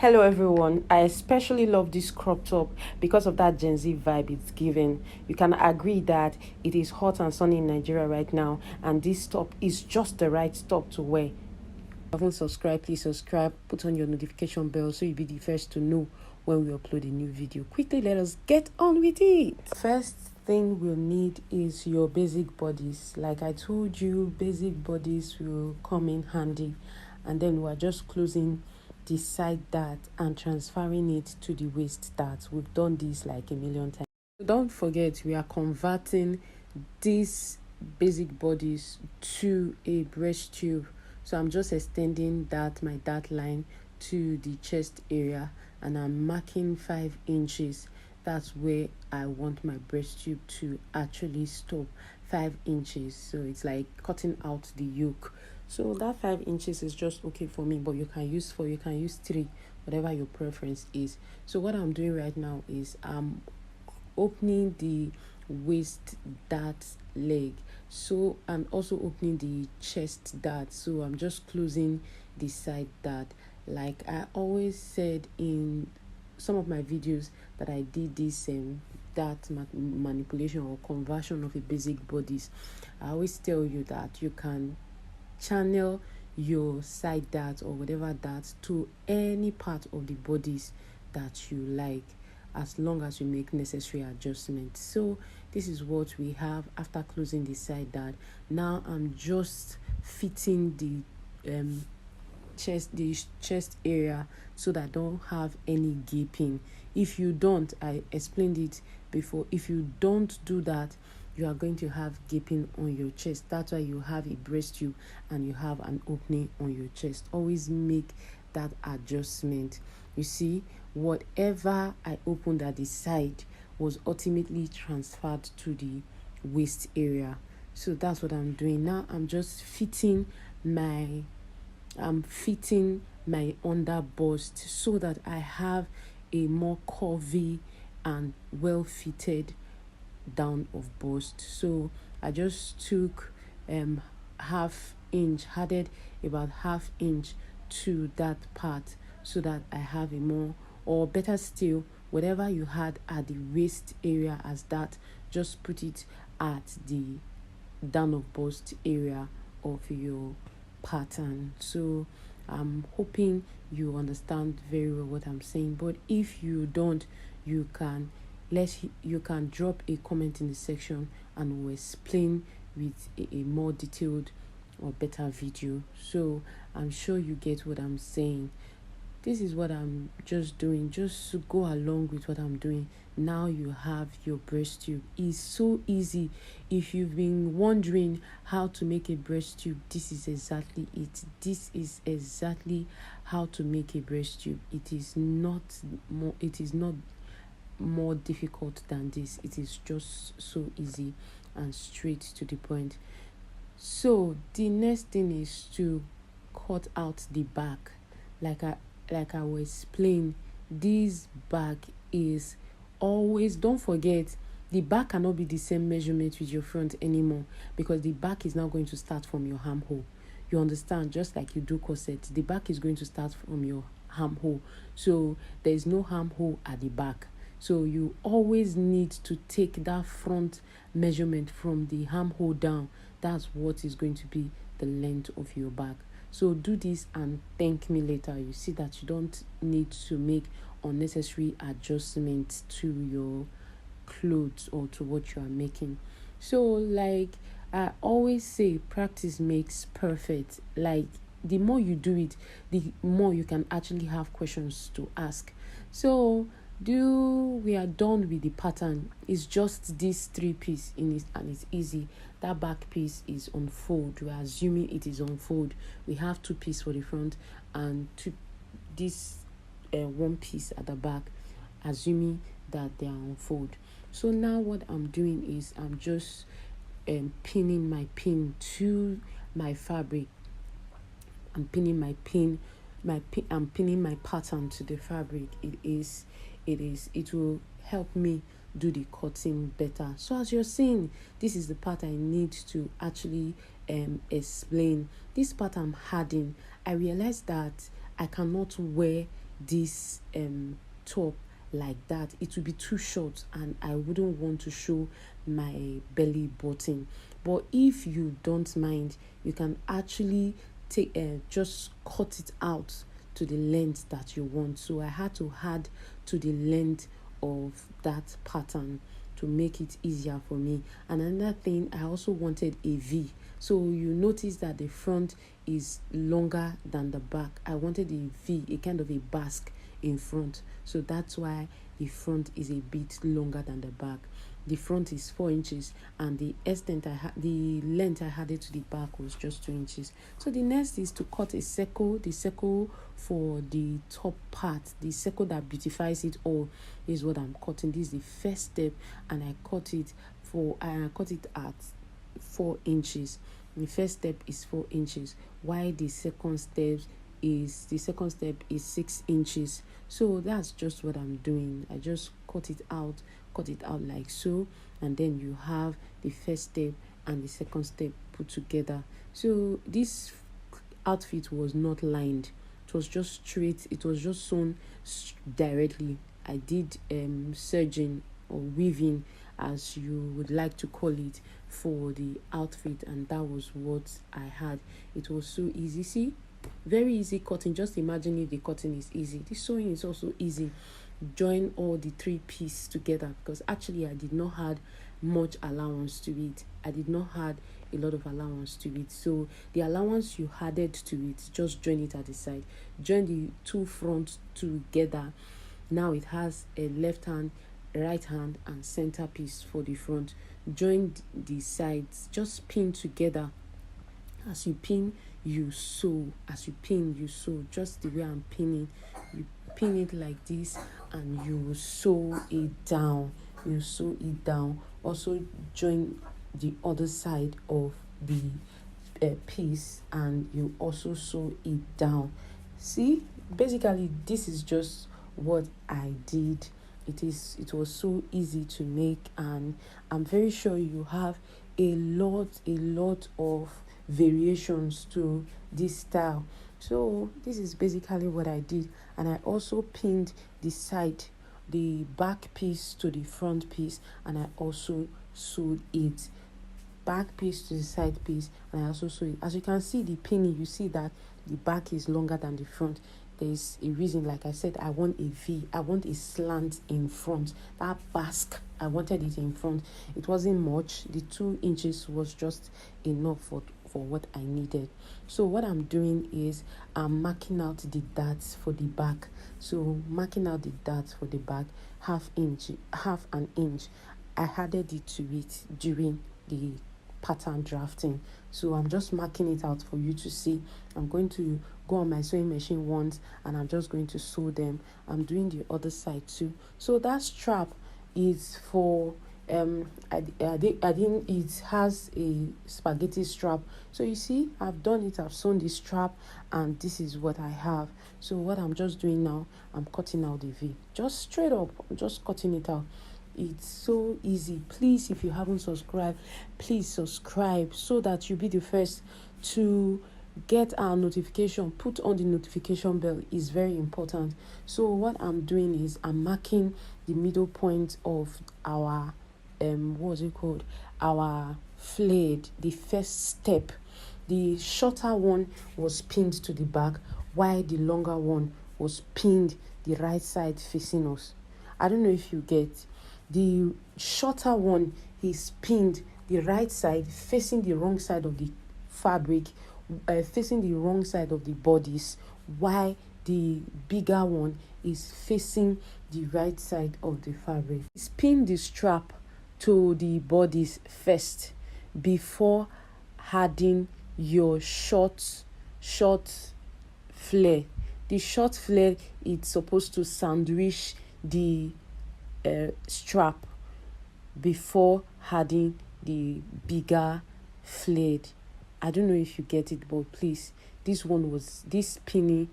Hello everyone, I especially love this crop top because of that Gen Z vibe it's given. You can agree that it is hot and sunny in Nigeria right now, and this top is just the right top to wear. If you haven't subscribed, please subscribe, put on your notification bell so you'll be the first to know when we upload a new video. Quickly, let us get on with it. First thing we'll need is your basic bodies. Like I told you, basic bodies will come in handy, and then we're just closing the side dart and transferring it to the waist dart. We've done this like a million times. So don't forget, we are converting these basic bodies to a breast tube. So I'm just extending my dart line to the chest area, and I'm marking 5 inches. That's where I want my breast tube to actually stop, 5 inches. So it's like cutting out the yoke. So that 5 inches is just okay for me, but you can use 4, you can use 3, whatever your preference is. So what I'm doing right now is I'm opening the waist dart leg, so I'm also opening the chest dart. So I'm just closing the side dart. Like I always said in some of my videos that I did this dart manipulation or conversion of a basic bodies, I always tell you that you can channel your side dart or whatever dart to any part of the bodies that you like, as long as you make necessary adjustments. So this is what we have after closing the side dart. Now I'm just fitting the chest area so that I don't have any gaping. If you don't, I explained it before, if you don't do that, you are going to have gaping on your chest. That's why you have a breast tube and you have an opening on your chest. Always make that adjustment. You see, whatever I opened at the side was ultimately transferred to the waist area. So that's what I'm doing. Now I'm just fitting my under bust so that I have a more curvy and well fitted down of bust. So I just took half inch, added about half inch to that part so that I have a more, or better still, whatever you had at the waist area as that, just put it at the down of bust area of your pattern. So I'm hoping you understand very well what I'm saying, but if you don't, you can drop a comment in the section and we'll explain with a more detailed or better video. So I'm sure you get what I'm saying. This is what I'm just doing, just to go along with what I'm doing. Now you have your breast tube. It's so easy. If you've been wondering how to make a breast tube, this is exactly it. This is exactly how to make a breast tube. It is not more difficult than this. It is just so easy and straight to the point. So the next thing is to cut out the back. Like I will explain, this back is always, don't forget, the back cannot be the same measurement with your front anymore, because the back is now going to start from your armhole. You understand? Just like you do corset, the back is going to start from your armhole. So there is no armhole at the back. So you always need to take that front measurement from the armhole down. That's what is going to be the length of your back. So do this and thank me later. You see that you don't need to make unnecessary adjustments to your clothes or to what you are making. So like I always say, practice makes perfect. Like the more you do it, the more you can actually have questions to ask. So we are done with the pattern. It's just this 3-piece in it, and it's easy. That back piece is on fold. We're assuming it is on fold. We have 2 pieces for the front and this 1 piece at the back, assuming that they are on fold. So now what I'm doing is I'm just pinning my pin to my fabric. I'm pinning my pattern to the fabric. It will help me do the cutting better. So as you're seeing, this is the part I need to actually explain. This part I'm adding, I realized that I cannot wear this top like that, it would be too short and I wouldn't want to show my belly button. But if you don't mind, you can actually take just cut it out to the length that you want. So I had to add to the length of that pattern to make it easier for me. And another thing, I also wanted a V. So you notice that the front is longer than the back. I wanted a V, a kind of a basque in front. So that's why the front is a bit longer than the back. The front is 4 inches and the length I had it to the back was just 2 inches. So the next is to cut a circle. The circle for the top part, the circle that beautifies it all, is what I'm cutting. This is the first step, and I cut it at 4 inches. The first step is 4 inches, while the second step is 6 inches. So that's just what I'm doing. I just cut it out like so, and then you have the first step and the second step put together. So this outfit was not lined, it was just straight, it was just sewn directly. I did serging or weaving, as you would like to call it, for the outfit, and that was what I had. It was so easy. See, very easy cutting. Just imagine if the cutting is easy, the sewing is also easy. Join all the 3 pieces together, because actually I did not had much allowance to it. I did not had a lot of allowance to it. So the allowance you added to it, just join it at the side. Join the 2 fronts together. Now it has a left hand, right hand, and center piece for the front. Join the sides, just pin together. As you pin, you sew. As you pin, you sew. Just the way I'm pinning, you pin it like this and you sew it down. You sew it down. Also join the other side of the piece and you also sew it down. See, basically this is just what I did. It was so easy to make, and I'm very sure you have a lot of variations to this style. So this is basically what I did, and I also pinned the back piece to the front piece, and I also sewed it back piece to the side piece, and I also sewed it. As you can see, the pinning, you see that the back is longer than the front. There's a reason. Like I said, I want a V, I want a slant in front. That basque, I wanted it in front. It wasn't much. The 2 inches was just enough for what I needed. So what I'm doing is I'm marking out the darts for the back. So marking out the darts for the back, half an inch. I added it to it during the pattern drafting. So I'm just marking it out for you to see. I'm going to go on my sewing machine once and I'm just going to sew them. I'm doing the other side too. So that strap is for it has a spaghetti strap. So you see, I've done it, I've sewn the strap, and this is what I have. So what I'm just doing now, I'm cutting out the V. Just straight up, I'm just cutting it out. It's so easy. Please, if you haven't subscribed, please subscribe so that you'll be the first to get our notification. Put on the notification bell, is very important. So what I'm doing is I'm marking the middle point of our our flared, the first step. The shorter one was pinned to the back, while the longer one was pinned the right side facing us. I don't know if you get. The shorter one is pinned the right side facing the wrong side of the fabric, facing the wrong side of the bodice, while the bigger one is facing the right side of the fabric. Pin the strap to the bodice first before adding your short flare. The short flare is supposed to sandwich the strap before adding the bigger flared. I don't know if you get it, but please, this pinning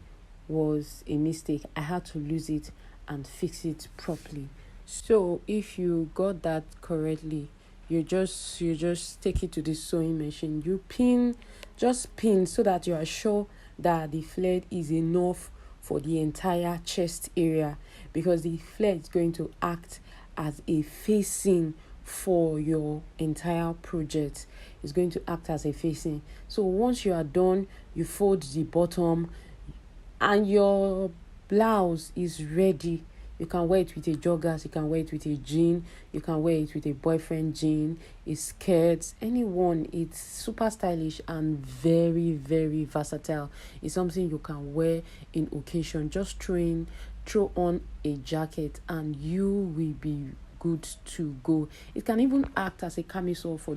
was a mistake. I had to lose it and fix it properly. So if you got that correctly, you just take it to the sewing machine. You just pin so that you are sure that the flared is enough for the entire chest area, because the flare is going to act as a facing for your entire project. It's going to act as a facing. So once you are done, you fold the bottom and your blouse is ready. You can wear it with a joggers, you can wear it with a jean, you can wear it with a boyfriend jean, a skirt, anyone. It's super stylish and very, very versatile. It's something you can wear in occasion. Just throw on a jacket and you will be good to go. It can even act as a camisole for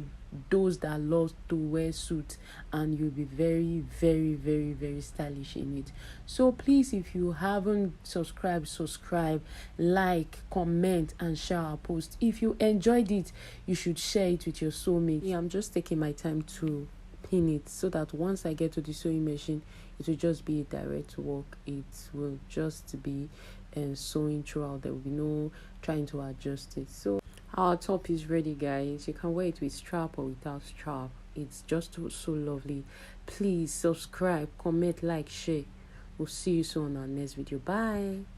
those that love to wear suits, and you'll be very, very, very, very stylish in it. So please, if you haven't subscribe, like, comment, and share our post. If you enjoyed it, you should share it with your soulmate. Yeah, I'm just taking my time to pin it so that once I get to the sewing machine, it will just be a direct work. It will just be sewing throughout. There will be no trying to adjust it. So our top is ready, guys. You can wear it with strap or without strap. It's just so lovely. Please subscribe, comment, like, share. We'll see you soon on our next video. Bye.